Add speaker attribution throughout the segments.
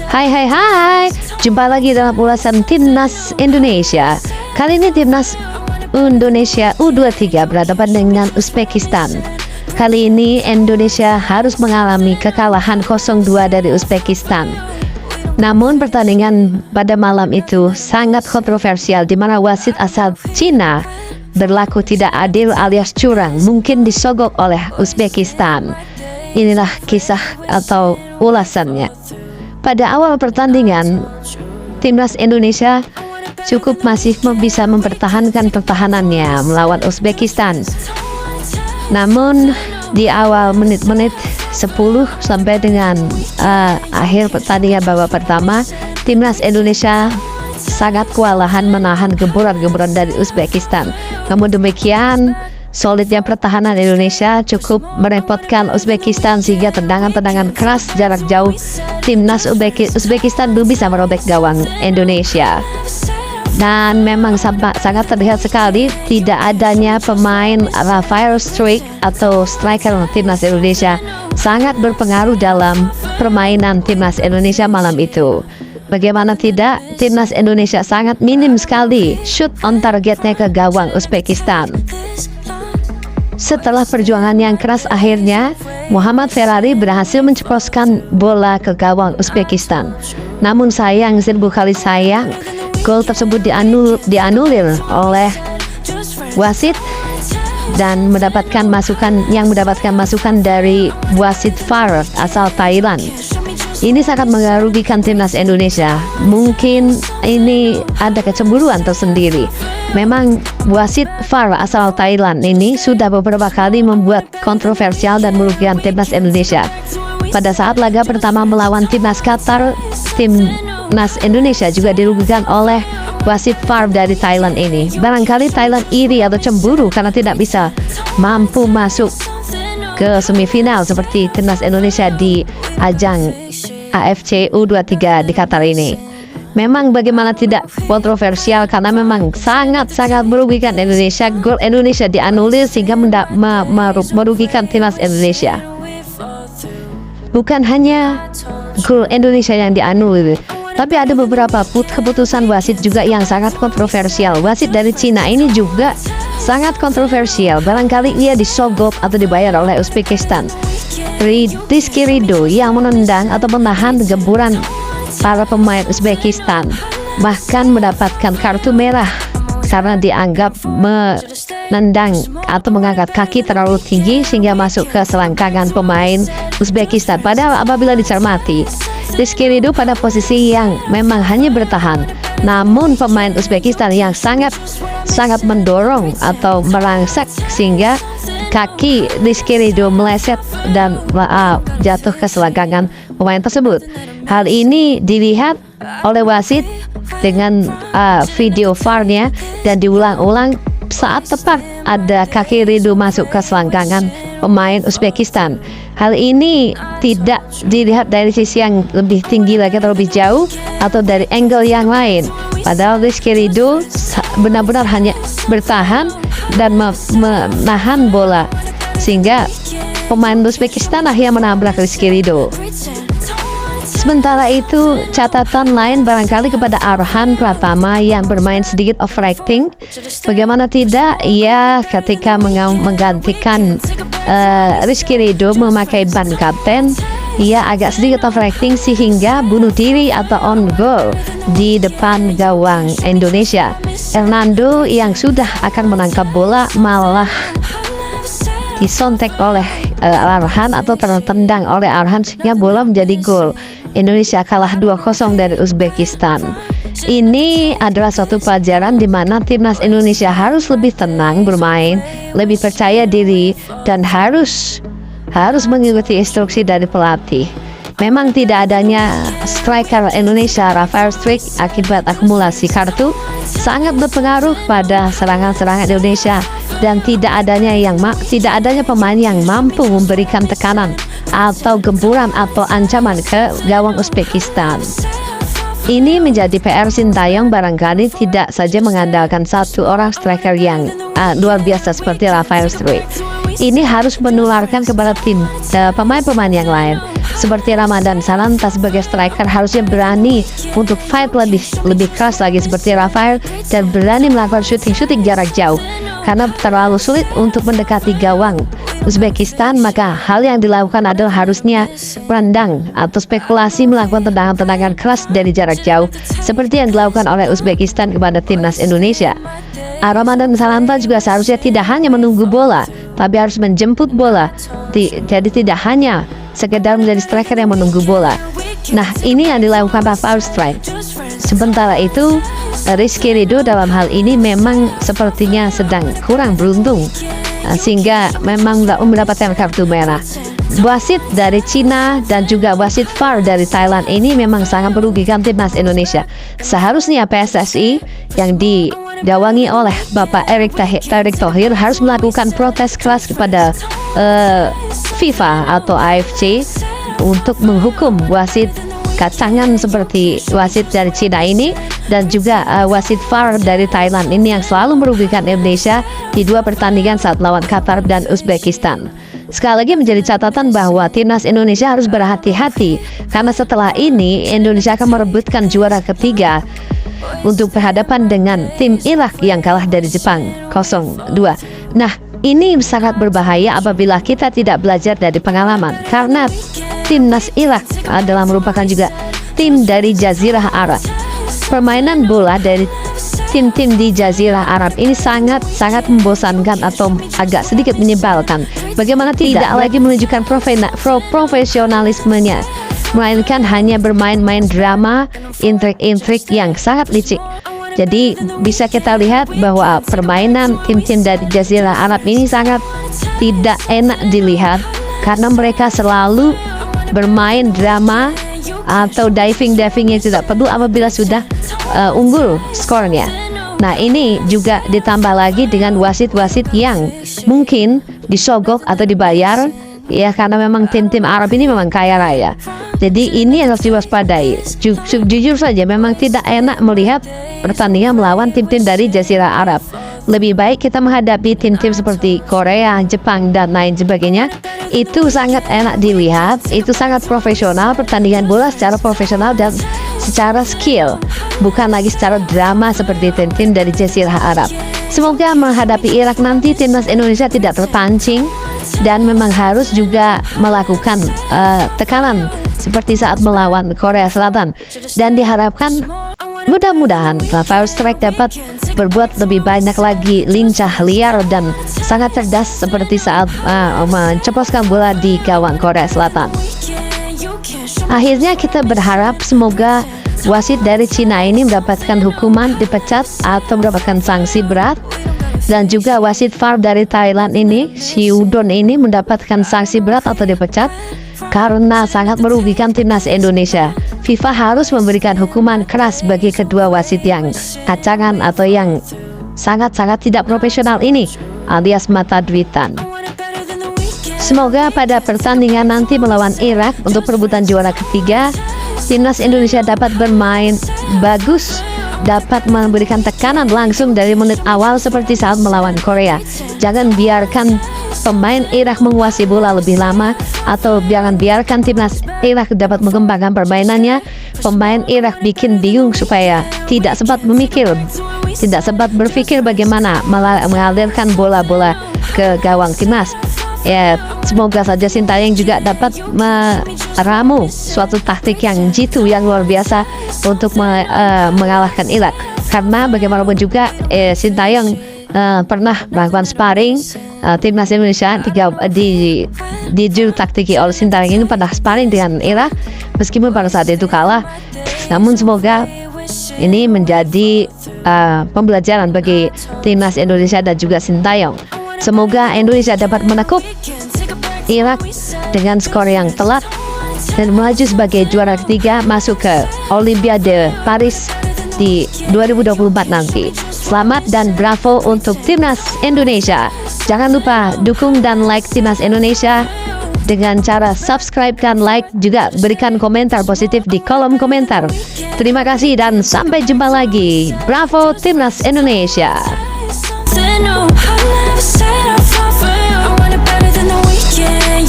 Speaker 1: Hai, jumpa lagi dalam ulasan Timnas Indonesia. Kali ini Timnas Indonesia U23 berhadapan dengan Uzbekistan. Kali ini Indonesia harus mengalami kekalahan 0-2 dari Uzbekistan. Namun pertandingan pada malam itu sangat kontroversial, di mana wasit asal Cina berlaku tidak adil alias curang, mungkin disogok oleh Uzbekistan. Inilah kisah atau ulasannya. Pada awal pertandingan, Timnas Indonesia cukup masih bisa mempertahankan pertahanannya melawan Uzbekistan. Namun di awal menit-menit 10 sampai dengan akhir pertandingan babak pertama, Timnas Indonesia sangat kewalahan menahan gemburan-gemburan dari Uzbekistan. Namun demikian, solidnya pertahanan Indonesia cukup merepotkan Uzbekistan sehingga tendangan-tendangan keras jarak jauh Timnas Uzbekistan belum bisa merobek gawang Indonesia. Dan memang sangat terlihat sekali tidak adanya pemain Rafael Struijk atau striker Timnas Indonesia sangat berpengaruh dalam permainan Timnas Indonesia malam itu. Bagaimana tidak, Timnas Indonesia sangat minim sekali shoot on targetnya ke gawang Uzbekistan. Setelah perjuangan yang keras, akhirnya Muhammad Ferrari berhasil menceploskan bola ke gawang Uzbekistan. Namun sayang, seribu kali sayang, gol tersebut dianulir oleh wasit dan mendapatkan masukan dari wasit VAR asal Thailand. Ini sangat merugikan Timnas Indonesia. Mungkin ini ada kecemburuan tersendiri. Memang wasit VAR asal Thailand ini sudah beberapa kali membuat kontroversial dan merugikan Timnas Indonesia. Pada saat laga pertama melawan Timnas Qatar, Timnas Indonesia juga dirugikan oleh wasit VAR dari Thailand ini. Barangkali Thailand iri atau cemburu karena tidak bisa mampu masuk ke semifinal seperti Timnas Indonesia di ajang AFC U23 di Qatar ini. Memang bagaimana tidak kontroversial karena memang sangat-sangat merugikan Indonesia. Gol Indonesia dianulir sehingga merugikan Timnas Indonesia. Bukan hanya gol Indonesia yang dianulir, tapi ada beberapa keputusan wasit juga yang sangat kontroversial. Wasit dari Cina ini juga sangat kontroversial. Barangkali ia disogok atau dibayar oleh Uzbekistan. Rizky Ridho yang menendang atau menahan gemburan para pemain Uzbekistan, bahkan mendapatkan kartu merah karena dianggap menendang atau mengangkat kaki terlalu tinggi sehingga masuk ke selangkangan pemain Uzbekistan. Padahal apabila dicermati, Rizky Ridho pada posisi yang memang hanya bertahan, namun pemain Uzbekistan yang sangat mendorong atau merangsek sehingga kaki Rizky Ridho meleset dan jatuh ke selangkangan pemain tersebut. Hal ini dilihat oleh wasit dengan video VAR-nya dan diulang-ulang saat tepat ada kaki Ridho masuk ke selangkangan pemain Uzbekistan. Hal ini tidak dilihat dari sisi yang lebih tinggi lagi atau lebih jauh atau dari angle yang lain. Padahal Rizky Ridho benar-benar hanya bertahan dan menahan bola sehingga pemain Uzbekistan akhirnya menabrak Rizky Ridho. Sementara itu, catatan lain barangkali kepada Arhan Pratama yang bermain sedikit overacting. Bagaimana tidak, ia ketika menggantikan Rizky Ridho memakai ban kapten, ia agak sedikit overacting sehingga bunuh diri atau on goal di depan gawang Indonesia. Hernando yang sudah akan menangkap bola malah disontek oleh Arhan atau tertendang oleh Arhan sehingga bola menjadi gol. Indonesia kalah 2-0 dari Uzbekistan. Ini adalah suatu pelajaran di mana Timnas Indonesia harus lebih tenang bermain, lebih percaya diri dan harus mengikuti instruksi dari pelatih. Memang tidak adanya striker Indonesia Rafael Struijk akibat akumulasi kartu sangat berpengaruh pada serangan-serangan Indonesia dan tidak adanya pemain yang mampu memberikan tekanan atau gemburan atau ancaman ke gawang Uzbekistan. Ini menjadi PR Sintayong barangkali tidak saja mengandalkan satu orang striker yang luar biasa seperti Rafael Struijk. Ini harus menularkan kepada tim pemain-pemain yang lain. seperti Ramadan Sananta sebagai striker harusnya berani untuk fight lebih keras lagi seperti Rafael dan berani melakukan shooting jarak jauh karena terlalu sulit untuk mendekati gawang Uzbekistan. Maka hal yang dilakukan adalah harusnya rendang atau spekulasi melakukan tendangan-tendangan keras dari jarak jauh seperti yang dilakukan oleh Uzbekistan kepada timnas Indonesia. Ramadan Sananta juga seharusnya tidak hanya menunggu bola, tapi harus menjemput bola. Jadi tidak hanya sekedar menjadi striker yang menunggu bola. Nah, ini yang dilakukan Rafael Strike. Sementara itu, Rizky Ridho dalam hal ini memang sepertinya sedang kurang beruntung, sehingga memang mendapatkan kartu merah. Wasit dari Cina dan juga wasit VAR dari Thailand ini memang sangat merugikan timnas Indonesia. Seharusnya PSSI yang digawangi oleh Bapak Erick Thohir harus melakukan protes keras kepada FIFA atau AFC untuk menghukum wasit kacangan seperti wasit dari Cina ini dan juga wasit VAR dari Thailand ini yang selalu merugikan Indonesia di 2 pertandingan saat lawan Qatar dan Uzbekistan. Sekali lagi menjadi catatan bahwa timnas Indonesia harus berhati-hati karena setelah ini Indonesia akan merebutkan juara ketiga untuk berhadapan dengan tim Irak yang kalah dari Jepang 0-2. Nah, ini sangat berbahaya apabila kita tidak belajar dari pengalaman karena timnas Irak adalah merupakan juga tim dari Jazirah Arab. Permainan bola dari tim-tim di Jazirah Arab ini sangat membosankan atau agak sedikit menyebalkan. Bagaimana tidak lagi menunjukkan profesionalismenya, melainkan hanya bermain-main drama, intrik-intrik yang sangat licik. Jadi bisa kita lihat bahwa permainan tim-tim dari Jazirah Arab ini sangat tidak enak dilihat karena mereka selalu bermain drama atau diving yang tidak perlu apabila sudah unggul skornya. Nah, ini juga ditambah lagi dengan wasit-wasit yang mungkin disogok atau dibayar ya karena memang tim-tim Arab ini memang kaya raya. Jadi ini harus diwaspadai. Jujur saja memang tidak enak melihat pertandingan melawan tim-tim dari Jazirah Arab. Lebih baik kita menghadapi tim-tim seperti Korea, Jepang, dan lain sebagainya. Itu sangat enak dilihat, itu sangat profesional, pertandingan bola secara profesional dan secara skill, bukan lagi secara drama seperti tim-tim dari Jazirah Arab. Semoga menghadapi Irak nanti timnas Indonesia tidak terpancing dan memang harus juga melakukan tekanan seperti saat melawan Korea Selatan, dan diharapkan mudah-mudahan Rafael Strike dapat berbuat lebih banyak lagi, lincah, liar, dan sangat cerdas seperti saat menceposkan bola di gawang Korea Selatan. Akhirnya kita berharap semoga wasit dari Cina ini mendapatkan hukuman, dipecat atau mendapatkan sanksi berat, dan juga wasit VAR dari Thailand ini, si Udon ini mendapatkan sanksi berat atau dipecat karena sangat merugikan timnas Indonesia. FIFA harus memberikan hukuman keras bagi kedua wasit yang kacangan atau yang sangat-sangat tidak profesional ini, alias mata duitan. Semoga pada pertandingan nanti melawan Irak untuk perebutan juara ketiga, timnas Indonesia dapat bermain bagus, dapat memberikan tekanan langsung dari menit awal seperti saat melawan Korea. Jangan biarkan pemain Irak menguasai bola lebih lama, atau jangan biarkan timnas Irak dapat mengembangkan permainannya. Pemain Irak bikin bingung supaya tidak sempat berpikir bagaimana mengalirkan bola-bola ke gawang timnas. Ya, semoga saja Sintayong juga dapat meramu suatu taktik yang jitu yang luar biasa untuk mengalahkan Irak. Karena bagaimanapun juga Sintayong pernah melakukan sparring timnas Indonesia di juru taktiki oleh Sintayong ini pernah sparring dengan Irak meskipun pada saat itu kalah. Namun semoga ini menjadi pembelajaran bagi timnas Indonesia dan juga Sintayong. Semoga Indonesia dapat menekuk Irak dengan skor yang telak dan melaju sebagai juara ketiga masuk ke Olimpiade Paris di 2024 nanti. Selamat dan bravo untuk timnas Indonesia. Jangan lupa dukung dan like timnas Indonesia dengan cara subscribe dan like, juga berikan komentar positif di kolom komentar. Terima kasih dan sampai jumpa lagi. Bravo timnas Indonesia.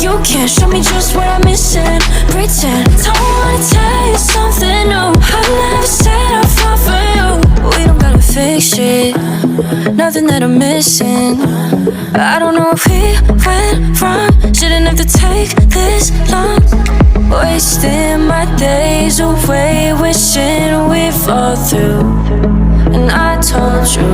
Speaker 1: You can't show me just what I'm missing.
Speaker 2: pretend. Don't wanna tell you something new. I never said I'll fall for you. We don't gotta fix it, nothing that I'm missing. I don't know where we went wrong. Shouldn't have to take this long. Wasting my days away, wishing we'd fall through. And I told you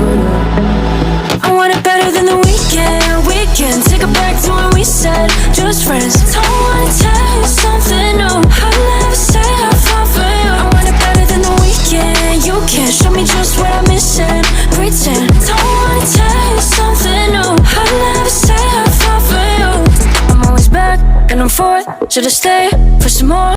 Speaker 2: I want it better than the weekend. We can take it back to when we said just friends. Don't wanna tell you something new. I never said I'll fall for you. I want it better than the weekend. You can't show me just what I'm missing. Pretend. Don't wanna tell you something new. I never said I'll fall for you. I'm always back and I'm forth. Should I stay for some more?